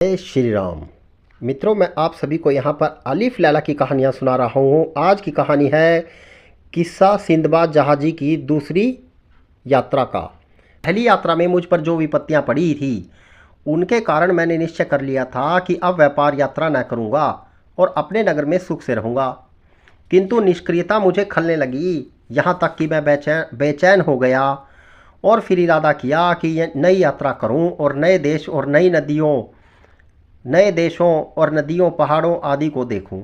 जय श्री राम। मित्रों, मैं आप सभी को यहाँ पर अलिफ लैला की कहानियाँ सुना रहा हूँ। आज की कहानी है किस्सा सिंदबाद जहाजी की दूसरी यात्रा का। पहली यात्रा में मुझ पर जो विपत्तियाँ पड़ी थी उनके कारण मैंने निश्चय कर लिया था कि अब व्यापार यात्रा न करूँगा और अपने नगर में सुख से रहूँगा। किंतु निष्क्रियता मुझे खलने लगी, यहाँ तक कि मैं बेचैन हो गया और फिर इरादा किया कि ये नई यात्रा करूं और नए देशों और नदियों, पहाड़ों आदि को देखूं।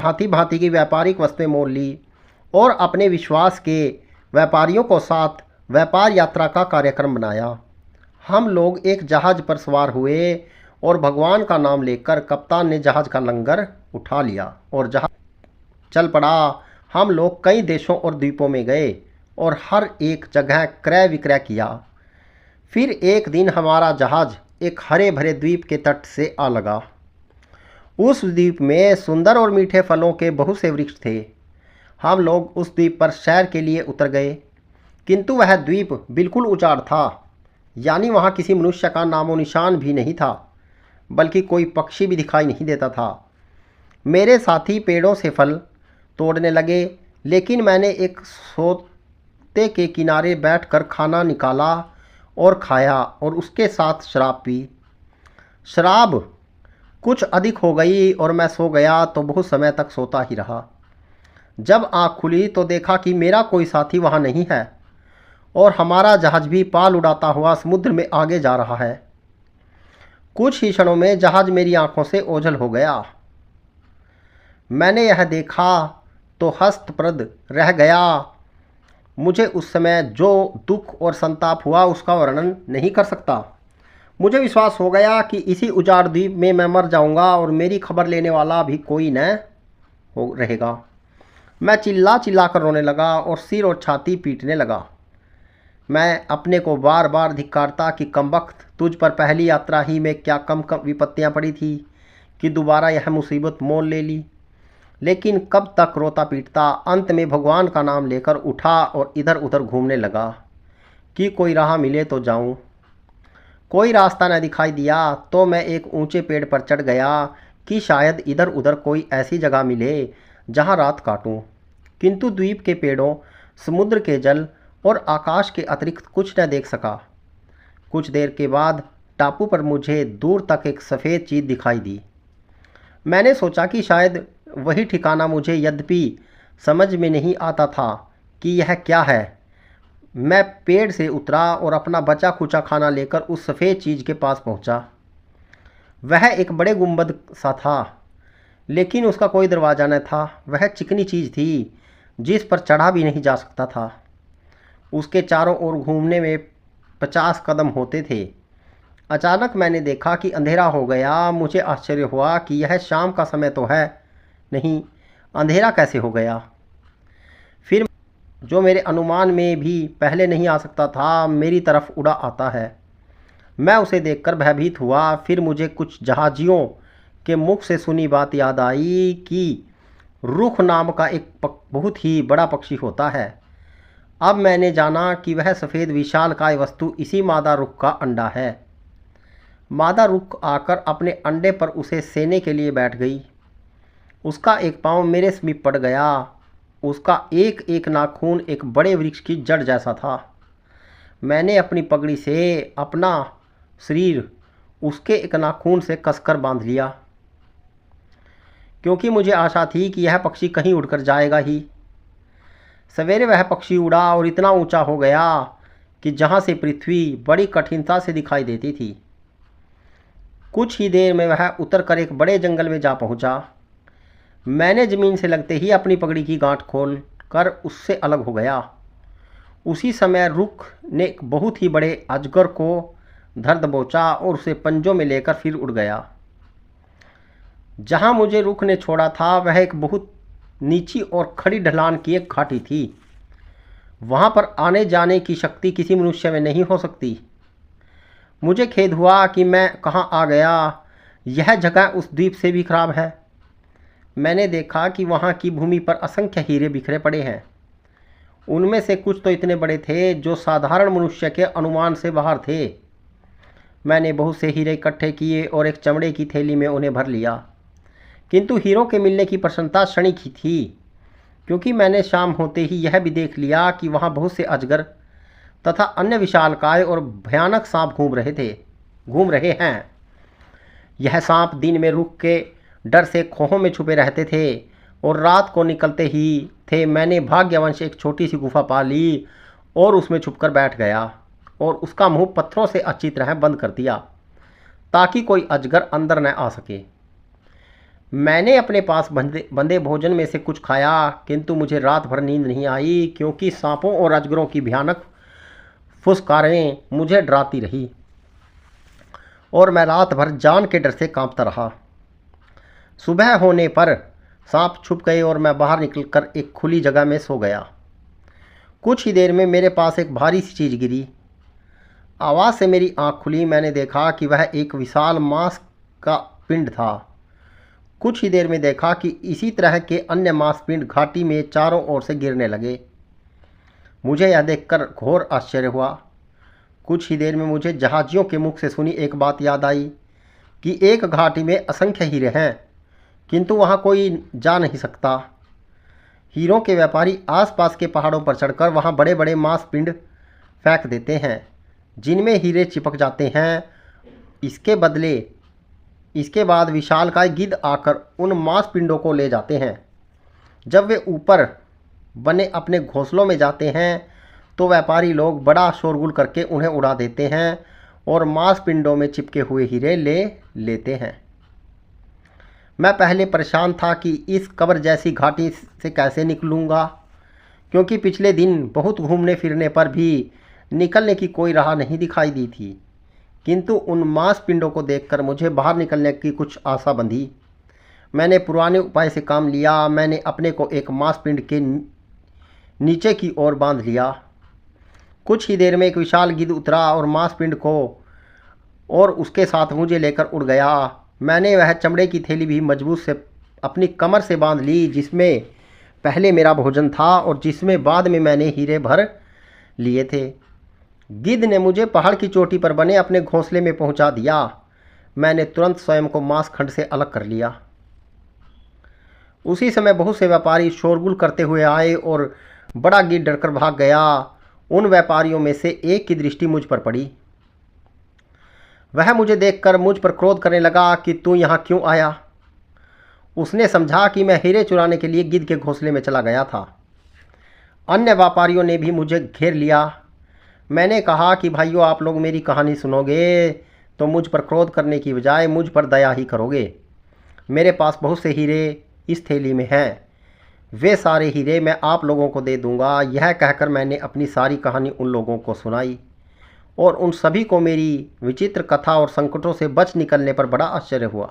भांति भांति की व्यापारिक वस्तुएं मोल ली और अपने विश्वास के व्यापारियों को साथ व्यापार यात्रा का कार्यक्रम बनाया। हम लोग एक जहाज़ पर सवार हुए और भगवान का नाम लेकर कप्तान ने जहाज़ का लंगर उठा लिया और जहाज़ चल पड़ा। हम लोग कई देशों और द्वीपों में गए और हर एक जगह क्रय विक्रय किया। फिर एक दिन हमारा जहाज़ एक हरे भरे द्वीप के तट से आ लगा। उस द्वीप में सुंदर और मीठे फलों के बहुत से वृक्ष थे। हम लोग उस द्वीप पर सैर के लिए उतर गए, किंतु वह द्वीप बिल्कुल उजाड़ था, यानी वहाँ किसी मनुष्य का नामो निशान भी नहीं था, बल्कि कोई पक्षी भी दिखाई नहीं देता था। मेरे साथी पेड़ों से फल तोड़ने लगे, लेकिन मैंने एक सोते के किनारे बैठकर खाना निकाला और खाया और उसके साथ शराब पी। शराब कुछ अधिक हो गई और मैं सो गया तो बहुत समय तक सोता ही रहा। जब आँख खुली तो देखा कि मेरा कोई साथी वहाँ नहीं है और हमारा जहाज़ भी पाल उड़ाता हुआ समुद्र में आगे जा रहा है। कुछ ही क्षणों में जहाज़ मेरी आंखों से ओझल हो गया। मैंने यह देखा तो हस्तप्रद रह गया। मुझे उस समय जो दुख और संताप हुआ उसका वर्णन नहीं कर सकता। मुझे विश्वास हो गया कि इसी उजाड़ द्वीप में मैं मर जाऊंगा और मेरी खबर लेने वाला भी कोई न हो रहेगा। मैं चिल्ला चिल्ला कर रोने लगा और सिर और छाती पीटने लगा। मैं अपने को बार बार धिक्कारता कि कमबख्त, तुझ पर पहली यात्रा ही में क्या कम विपत्तियाँ पड़ी थी कि दोबारा यह मुसीबत मोल ले ली। लेकिन कब तक रोता पीटता। अंत में भगवान का नाम लेकर उठा और इधर उधर घूमने लगा कि कोई राह मिले तो जाऊं। कोई रास्ता न दिखाई दिया तो मैं एक ऊंचे पेड़ पर चढ़ गया कि शायद इधर उधर कोई ऐसी जगह मिले जहां रात काटूं। किंतु द्वीप के पेड़ों, समुद्र के जल और आकाश के अतिरिक्त कुछ न देख सका। कुछ देर के बाद टापू पर मुझे दूर तक एक सफ़ेद चीज़ दिखाई दी। मैंने सोचा कि शायद वही ठिकाना मुझे, यद्यपि समझ में नहीं आता था कि यह क्या है। मैं पेड़ से उतरा और अपना बचा खुचा खाना लेकर उस सफ़ेद चीज़ के पास पहुंचा। वह एक बड़े गुंबद सा था, लेकिन उसका कोई दरवाज़ा न था। वह चिकनी चीज़ थी जिस पर चढ़ा भी नहीं जा सकता था। उसके चारों ओर घूमने में 50 कदम होते थे। अचानक मैंने देखा कि अंधेरा हो गया। मुझे आश्चर्य हुआ कि यह शाम का समय तो है नहीं, अंधेरा कैसे हो गया। फिर जो मेरे अनुमान में भी पहले नहीं आ सकता था, मेरी तरफ उड़ा आता है। मैं उसे देखकर भयभीत हुआ। फिर मुझे कुछ जहाजियों के मुख से सुनी बात याद आई कि रुख नाम का एक बहुत ही बड़ा पक्षी होता है। अब मैंने जाना कि वह सफ़ेद विशालकाय वस्तु इसी मादा रुख का अंडा है। मादा रुख आकर अपने अंडे पर उसे सेने के लिए बैठ गई। उसका एक पाँव मेरे समीप पड़ गया। उसका एक एक नाखून एक बड़े वृक्ष की जड़ जैसा था। मैंने अपनी पगड़ी से अपना शरीर उसके एक नाखून से कसकर बांध लिया, क्योंकि मुझे आशा थी कि यह पक्षी कहीं उड़कर जाएगा ही। सवेरे वह पक्षी उड़ा और इतना ऊंचा हो गया कि जहाँ से पृथ्वी बड़ी कठिनता से दिखाई देती थी। कुछ ही देर में वह उतरकर एक बड़े जंगल में जा पहुँचा। मैंने ज़मीन से लगते ही अपनी पगड़ी की गांठ खोल कर उससे अलग हो गया। उसी समय रुख ने एक बहुत ही बड़े अजगर को धर दबोचा और उसे पंजों में लेकर फिर उड़ गया। जहां मुझे रुख ने छोड़ा था वह एक बहुत नीची और खड़ी ढलान की एक घाटी थी। वहां पर आने जाने की शक्ति किसी मनुष्य में नहीं हो सकती। मुझे खेद हुआ कि मैं कहाँ आ गया। यह जगह उस द्वीप से भी खराब है। मैंने देखा कि वहाँ की भूमि पर असंख्य हीरे बिखरे पड़े हैं। उनमें से कुछ तो इतने बड़े थे जो साधारण मनुष्य के अनुमान से बाहर थे। मैंने बहुत से हीरे इकट्ठे किए और एक चमड़े की थैली में उन्हें भर लिया। किंतु हीरों के मिलने की प्रसन्नता क्षणिक ही थी, क्योंकि मैंने शाम होते ही यह भी देख लिया कि वहाँ बहुत से अजगर तथा अन्य विशालकाय और भयानक सांप घूम रहे हैं। यह सांप दिन में रुक के डर से खोहों में छुपे रहते थे और रात को निकलते ही थे। मैंने भाग्यवश एक छोटी सी गुफा पा ली और उसमें छुपकर बैठ गया और उसका मुंह पत्थरों से अच्छी तरह बंद कर दिया ताकि कोई अजगर अंदर न आ सके। मैंने अपने पास बंदे भोजन में से कुछ खाया, किंतु मुझे रात भर नींद नहीं आई, क्योंकि सांपों और अजगरों की भयानक फुसकारें मुझे डराती रही और मैं रात भर जान के डर से कांपता रहा। सुबह होने पर सांप छुप गए और मैं बाहर निकलकर एक खुली जगह में सो गया। कुछ ही देर में मेरे पास एक भारी सी चीज़ गिरी। आवाज़ से मेरी आंख खुली। मैंने देखा कि वह एक विशाल मांस का पिंड था। कुछ ही देर में देखा कि इसी तरह के अन्य मांस पिंड घाटी में चारों ओर से गिरने लगे। मुझे यह देखकर घोर आश्चर्य हुआ। कुछ ही देर में मुझे जहाजियों के मुख से सुनी एक बात याद आई कि एक घाटी में असंख्य हीरे हैं, किंतु वहाँ कोई जा नहीं सकता। हीरों के व्यापारी आसपास के पहाड़ों पर चढ़कर वहाँ बड़े बड़े मांस पिंड फेंक देते हैं, जिनमें हीरे चिपक जाते हैं। इसके बाद विशालकाय गिद्ध आकर उन मांस पिंडों को ले जाते हैं। जब वे ऊपर बने अपने घोंसलों में जाते हैं तो व्यापारी लोग बड़ा शोरगुल करके उन्हें उड़ा देते हैं और मांस पिंडों में चिपके हुए हीरे ले लेते हैं। मैं पहले परेशान था कि इस कब्र जैसी घाटी से कैसे निकलूँगा, क्योंकि पिछले दिन बहुत घूमने फिरने पर भी निकलने की कोई राह नहीं दिखाई दी थी। किंतु उन मांस पिंडों को देखकर मुझे बाहर निकलने की कुछ आशा बंधी। मैंने पुराने उपाय से काम लिया। मैंने अपने को एक मांस पिंड के नीचे की ओर बांध लिया। कुछ ही देर में एक विशाल गिद्ध उतरा और मांस पिंड को और उसके साथ मुझे लेकर उड़ गया। मैंने वह चमड़े की थैली भी मजबूत से अपनी कमर से बांध ली, जिसमें पहले मेरा भोजन था और जिसमें बाद में मैंने हीरे भर लिए थे। गिद्ध ने मुझे पहाड़ की चोटी पर बने अपने घोंसले में पहुंचा दिया। मैंने तुरंत स्वयं को मांस खंड से अलग कर लिया। उसी समय बहुत से व्यापारी शोरगुल करते हुए आए और बड़ा गिद्ध डरकर भाग गया। उन व्यापारियों में से एक की दृष्टि मुझ पर पड़ी। वह मुझे देखकर मुझ पर क्रोध करने लगा कि तू यहाँ क्यों आया। उसने समझा कि मैं हीरे चुराने के लिए गिद्ध के घोंसले में चला गया था। अन्य व्यापारियों ने भी मुझे घेर लिया। मैंने कहा कि भाइयों, आप लोग मेरी कहानी सुनोगे तो मुझ पर क्रोध करने की बजाय मुझ पर दया ही करोगे। मेरे पास बहुत से हीरे इस थैली में हैं। वे सारे हीरे मैं आप लोगों को दे दूंगा। यह कहकर मैंने अपनी सारी कहानी उन लोगों को सुनाई और उन सभी को मेरी विचित्र कथा और संकटों से बच निकलने पर बड़ा आश्चर्य हुआ।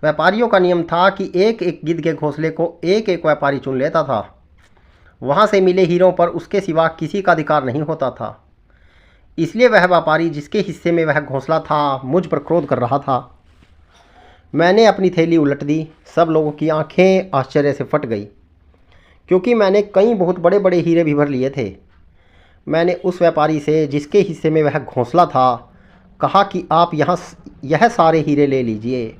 व्यापारियों का नियम था कि एक एक गिद्ध के घोंसले को एक एक व्यापारी चुन लेता था। वहाँ से मिले हीरों पर उसके सिवा किसी का अधिकार नहीं होता था। इसलिए वह व्यापारी जिसके हिस्से में वह घोंसला था मुझ पर क्रोध कर रहा था। मैंने अपनी थैली उलट दी। सब लोगों की आंखें आश्चर्य से फट गई, क्योंकि मैंने कई बहुत बड़े बड़े हीरे भी भर लिए थे। मैंने उस व्यापारी से जिसके हिस्से में वह घोंसला था कहा कि आप यह सारे हीरे ले लीजिए।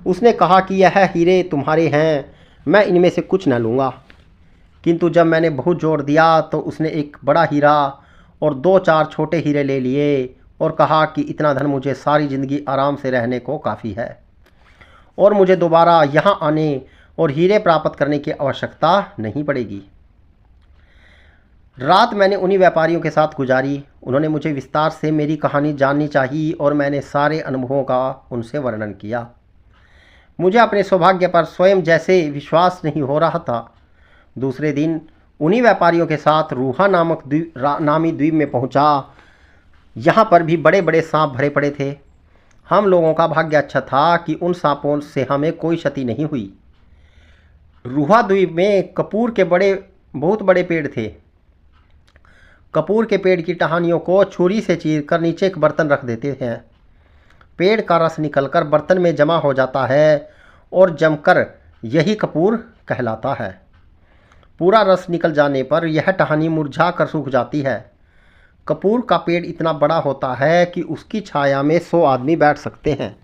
उसने कहा कि यह हीरे तुम्हारे हैं, मैं इनमें से कुछ न लूँगा। किंतु जब मैंने बहुत जोर दिया तो उसने एक बड़ा हीरा और 2-4 छोटे हीरे ले लिए और कहा कि इतना धन मुझे सारी ज़िंदगी आराम से रहने को काफ़ी है और मुझे दोबारा यहाँ आने और हीरे प्राप्त करने की आवश्यकता नहीं पड़ेगी। रात मैंने उन्हीं व्यापारियों के साथ गुजारी। उन्होंने मुझे विस्तार से मेरी कहानी जाननी चाहिए और मैंने सारे अनुभवों का उनसे वर्णन किया। मुझे अपने सौभाग्य पर स्वयं जैसे विश्वास नहीं हो रहा था। दूसरे दिन उन्हीं व्यापारियों के साथ रूहा नामी द्वीप में पहुंचा। यहाँ पर भी बड़े बड़े सांप भरे पड़े थे। हम लोगों का भाग्य अच्छा था कि उन सांपों से हमें कोई क्षति नहीं हुई। रूहा द्वीप में कपूर के बहुत बड़े पेड़ थे। कपूर के पेड़ की टहनियों को छुरी से चीरकर नीचे एक बर्तन रख देते हैं। पेड़ का रस निकलकर बर्तन में जमा हो जाता है और जमकर यही कपूर कहलाता है। पूरा रस निकल जाने पर यह टहनी मुरझा कर सूख जाती है। कपूर का पेड़ इतना बड़ा होता है कि उसकी छाया में 100 आदमी बैठ सकते हैं।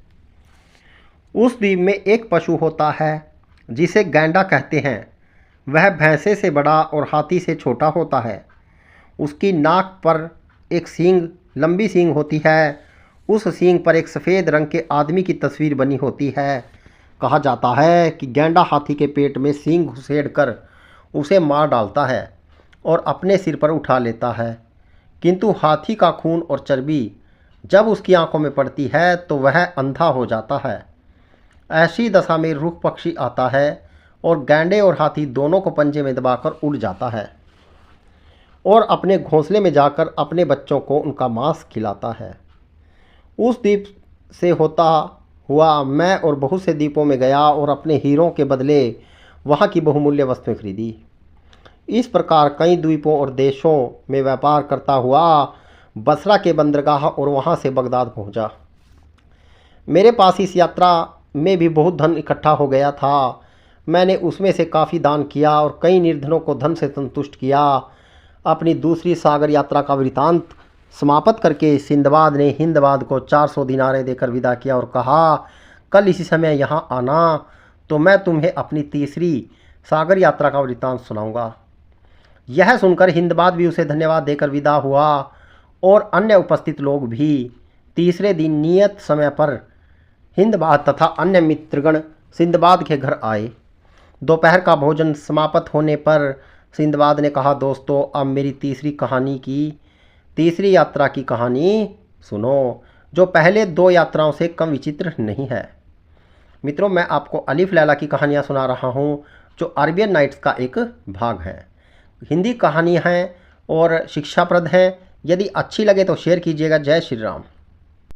उस द्वीप में एक पशु होता है जिसे गैंडा कहते हैं। वह भैंसे से बड़ा और हाथी से छोटा होता है। उसकी नाक पर एक सींग, लंबी सींग होती है। उस सींग पर एक सफ़ेद रंग के आदमी की तस्वीर बनी होती है। कहा जाता है कि गैंडा हाथी के पेट में सींग घुसेड़ कर उसे मार डालता है और अपने सिर पर उठा लेता है, किंतु हाथी का खून और चर्बी जब उसकी आंखों में पड़ती है तो वह अंधा हो जाता है। ऐसी दशा में रुख पक्षी आता है और गैंडे और हाथी दोनों को पंजे में दबाकर उड़ जाता है और अपने घोंसले में जाकर अपने बच्चों को उनका मांस खिलाता है। उस द्वीप से होता हुआ मैं और बहुत से द्वीपों में गया और अपने हीरों के बदले वहाँ की बहुमूल्य वस्तुएं खरीदी। इस प्रकार कई द्वीपों और देशों में व्यापार करता हुआ बसरा के बंदरगाह और वहाँ से बगदाद पहुँचा। मेरे पास इस यात्रा में भी बहुत धन इकट्ठा हो गया था। मैंने उसमें से काफ़ी दान किया और कई निर्धनों को धन से संतुष्ट किया। अपनी दूसरी सागर यात्रा का वृतांत समाप्त करके सिंदबाद ने हिंदबाद को 400 दिनारे देकर विदा किया और कहा, कल इसी समय यहाँ आना तो मैं तुम्हें अपनी तीसरी सागर यात्रा का वृतांत सुनाऊंगा। यह सुनकर हिंदबाद भी उसे धन्यवाद देकर विदा हुआ और अन्य उपस्थित लोग भी तीसरे दिन नियत समय पर हिंदबाद तथा अन्य मित्रगण सिंदबाद के घर आए। दोपहर का भोजन समाप्त होने पर सिंदबाद ने कहा, दोस्तों अब मेरी तीसरी यात्रा की कहानी सुनो, जो पहले 2 यात्राओं से कम विचित्र नहीं है। मित्रों, मैं आपको अलिफ लैला की कहानियाँ सुना रहा हूँ, जो अरेबियन नाइट्स का एक भाग है। हिंदी कहानी हैं और शिक्षाप्रद हैं। यदि अच्छी लगे तो शेयर कीजिएगा। जय श्री राम।